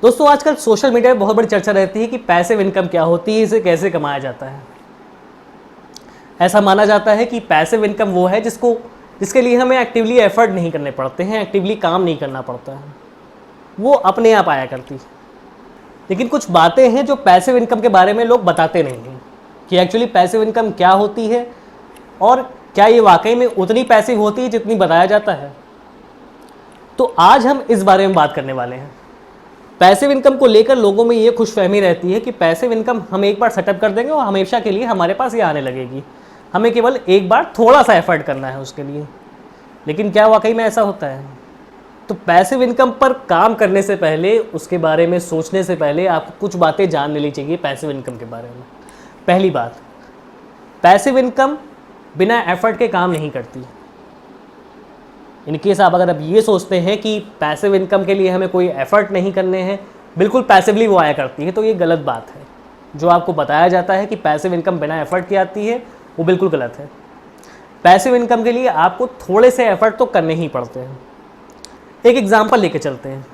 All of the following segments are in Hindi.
दोस्तों आजकल सोशल मीडिया में बहुत बड़ी चर्चा रहती है कि पैसिव इनकम क्या होती है, इसे कैसे कमाया जाता है। ऐसा माना जाता है कि पैसिव इनकम वो है जिसके लिए हमें एक्टिवली एफर्ट नहीं करने पड़ते हैं, एक्टिवली काम नहीं करना पड़ता है, वो अपने आप आया करती है। लेकिन कुछ बातें हैं जो पैसिव इनकम के बारे में लोग बताते नहीं हैं कि एक्चुअली पैसिव इनकम क्या होती है और क्या ये वाकई में उतनी पैसिव होती है जितनी बताया जाता है। तो आज हम इस बारे में बात करने वाले हैं। पैसिव इनकम को लेकर लोगों में ये खुशफहमी रहती है कि पैसिव इनकम हम एक बार सेटअप कर देंगे और हमेशा के लिए हमारे पास ये आने लगेगी, हमें केवल एक बार थोड़ा सा एफर्ट करना है उसके लिए। लेकिन क्या वाकई में ऐसा होता है? तो पैसिव इनकम पर काम करने से पहले, उसके बारे में सोचने से पहले आपको कुछ बातें जान लेनी चाहिए पैसिव इनकम के बारे में। पहली बात, पैसिव इनकम बिना एफर्ट के काम नहीं करती। इनकेस अगर आप ये सोचते हैं कि पैसिव इनकम के लिए हमें कोई एफर्ट नहीं करने हैं, बिल्कुल पैसिवली वो आया करती है, तो ये गलत बात है। जो आपको बताया जाता है कि पैसिव इनकम बिना एफर्ट की आती है, वो बिल्कुल गलत है। पैसिव इनकम के लिए आपको थोड़े से एफर्ट तो करने ही पड़ते हैं। एक एग्जांपल लेके चलते हैं।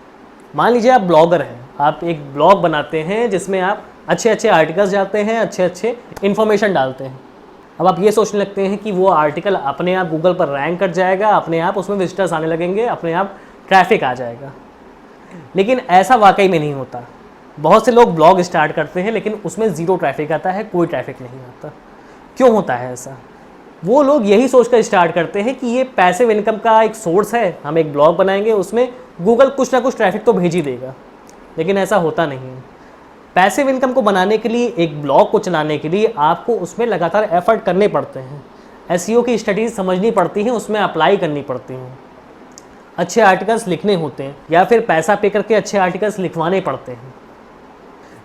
मान लीजिए आप ब्लॉगर हैं, आप एक ब्लॉग बनाते हैं जिसमें आप अच्छे अच्छे आर्टिकल्स डालते हैं, अच्छे अच्छे इन्फॉर्मेशन डालते हैं। अब आप ये सोचने लगते हैं कि वो आर्टिकल अपने आप गूगल पर रैंक कर जाएगा, अपने आप उसमें विजिटर्स आने लगेंगे, अपने आप ट्रैफिक आ जाएगा। लेकिन ऐसा वाकई में नहीं होता। बहुत से लोग ब्लॉग स्टार्ट करते हैं लेकिन उसमें ज़ीरो ट्रैफिक आता है, कोई ट्रैफिक नहीं आता। क्यों होता है ऐसा? वो लोग यही सोचकर स्टार्ट करते हैं कि ये पैसिव इनकम का एक सोर्स है, हम एक ब्लॉग बनाएंगे, उसमें गूगल कुछ ना कुछ ट्रैफिक तो भेज ही देगा। लेकिन ऐसा होता नहीं है। पैसिव इनकम को बनाने के लिए, एक ब्लॉग को चलाने के लिए आपको उसमें लगातार एफर्ट करने पड़ते हैं। एसईओ की स्टडीज़ समझनी पड़ती हैं, उसमें अप्लाई करनी पड़ती हैं, अच्छे आर्टिकल्स लिखने होते हैं या फिर पैसा पे करके अच्छे आर्टिकल्स लिखवाने पड़ते हैं।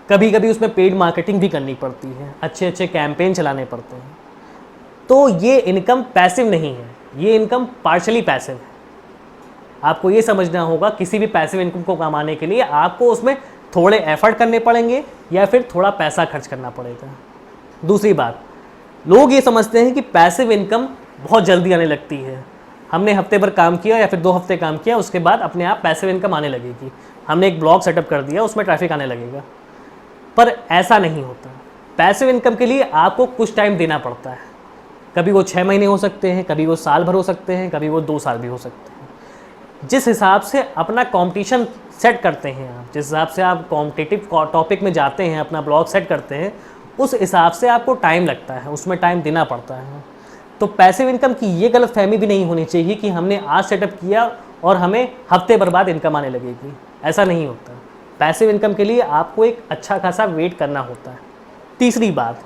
कभी कभी उसमें पेड मार्केटिंग भी करनी पड़ती है, अच्छे अच्छे कैंपेन चलाने पड़ते हैं। तो ये इनकम पैसिव नहीं है, ये इनकम पार्शली पैसिव है। आपको ये समझना होगा, किसी भी पैसिव इनकम को कमाने के लिए आपको उसमें थोड़े एफर्ट करने पड़ेंगे या फिर थोड़ा पैसा खर्च करना पड़ेगा। दूसरी बात, लोग ये समझते हैं कि पैसिव इनकम बहुत जल्दी आने लगती है। हमने हफ्ते भर काम किया या फिर 2 हफ्ते काम किया, उसके बाद अपने आप पैसिव इनकम आने लगेगी। हमने एक ब्लॉग सेटअप कर दिया, उसमें ट्रैफिक आने लगेगा। पर ऐसा नहीं होता। पैसिव इनकम के लिए आपको कुछ टाइम देना पड़ता है। कभी वो 6 महीने हो सकते हैं, कभी वो साल भर हो सकते हैं, कभी वो 2 साल भी हो सकते हैं। जिस हिसाब से अपना कॉम्पिटिशन सेट करते हैं आप, जिस हिसाब से आप कॉम्पिटिटिव टॉपिक में जाते हैं, अपना ब्लॉग सेट करते हैं, उस हिसाब से आपको टाइम लगता है, उसमें टाइम देना पड़ता है। तो पैसिव इनकम की ये गलतफहमी भी नहीं होनी चाहिए कि हमने आज सेटअप किया और हमें हफ्ते भर बाद इनकम आने लगेगी। ऐसा नहीं होता। पैसिव इनकम के लिए आपको एक अच्छा खासा वेट करना होता है। तीसरी बात,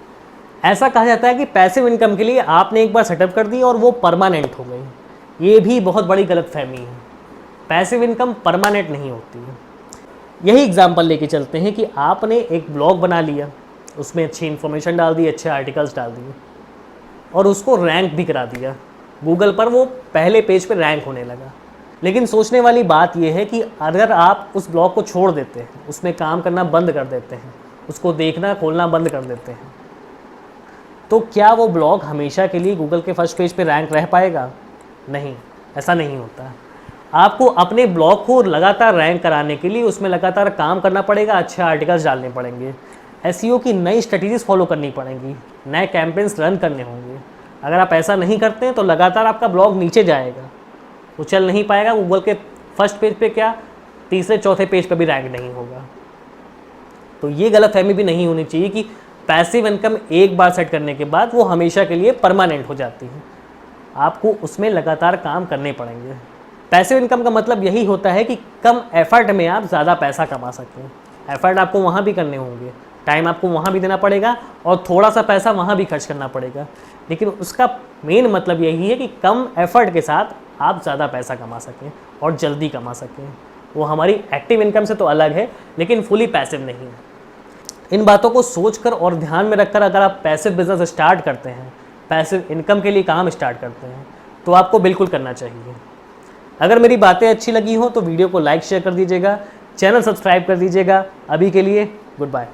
ऐसा कहा जाता है कि पैसिव इनकम के लिए आपने एक बार सेटअप कर दी और वो परमानेंट हो गई। ये भी बहुत बड़ी गलतफहमी है। पैसिव इनकम परमानेंट नहीं होती है। यही एग्जांपल लेके चलते हैं कि आपने एक ब्लॉग बना लिया, उसमें अच्छी इन्फॉर्मेशन डाल दी, अच्छे आर्टिकल्स डाल दिए और उसको रैंक भी करा दिया गूगल पर, वो पहले पेज पे रैंक होने लगा। लेकिन सोचने वाली बात यह है कि अगर आप उस ब्लॉग को छोड़ देते हैं, उसमें काम करना बंद कर देते हैं, उसको देखना खोलना बंद कर देते हैं, तो क्या वो ब्लॉग हमेशा के लिए गूगल के फर्स्ट पेज पे रैंक रह पाएगा? नहीं, ऐसा नहीं होता। आपको अपने ब्लॉग को लगातार रैंक कराने के लिए उसमें लगातार काम करना पड़ेगा, अच्छे आर्टिकल्स डालने पड़ेंगे, एसईओ की नई स्ट्रेटजीज फॉलो करनी पड़ेंगी, नए कैंपेन्स रन करने होंगे। अगर आप ऐसा नहीं करते हैं तो लगातार आपका ब्लॉग नीचे जाएगा, वो चल नहीं पाएगा। गूगल के फर्स्ट पेज पे क्या, तीसरे चौथे पेज पे भी रैंक नहीं होगा। तो ये गलतफहमी भी नहीं होनी चाहिए कि पैसिव इनकम एक बार सेट करने के बाद वो हमेशा के लिए परमानेंट हो जाती है। आपको उसमें लगातार काम करने पड़ेंगे। पैसिव इनकम का मतलब यही होता है कि कम एफर्ट में आप ज़्यादा पैसा कमा सकें। एफर्ट आपको वहाँ भी करने होंगे, टाइम आपको वहाँ भी देना पड़ेगा और थोड़ा सा पैसा वहाँ भी खर्च करना पड़ेगा। लेकिन उसका मेन मतलब यही है कि कम एफर्ट के साथ आप ज़्यादा पैसा कमा सकें और जल्दी कमा सकें। वो हमारी एक्टिव इनकम से तो अलग है, लेकिन फुली पैसिव नहीं है। इन बातों को सोचकर और ध्यान में रखकर अगर आप पैसिव बिजनेस स्टार्ट करते हैं, पैसिव इनकम के लिए काम स्टार्ट करते हैं, तो आपको बिल्कुल करना चाहिए। अगर मेरी बातें अच्छी लगी हो तो वीडियो को लाइक शेयर कर दीजिएगा, चैनल सब्सक्राइब कर दीजिएगा। अभी के लिए गुड बाय।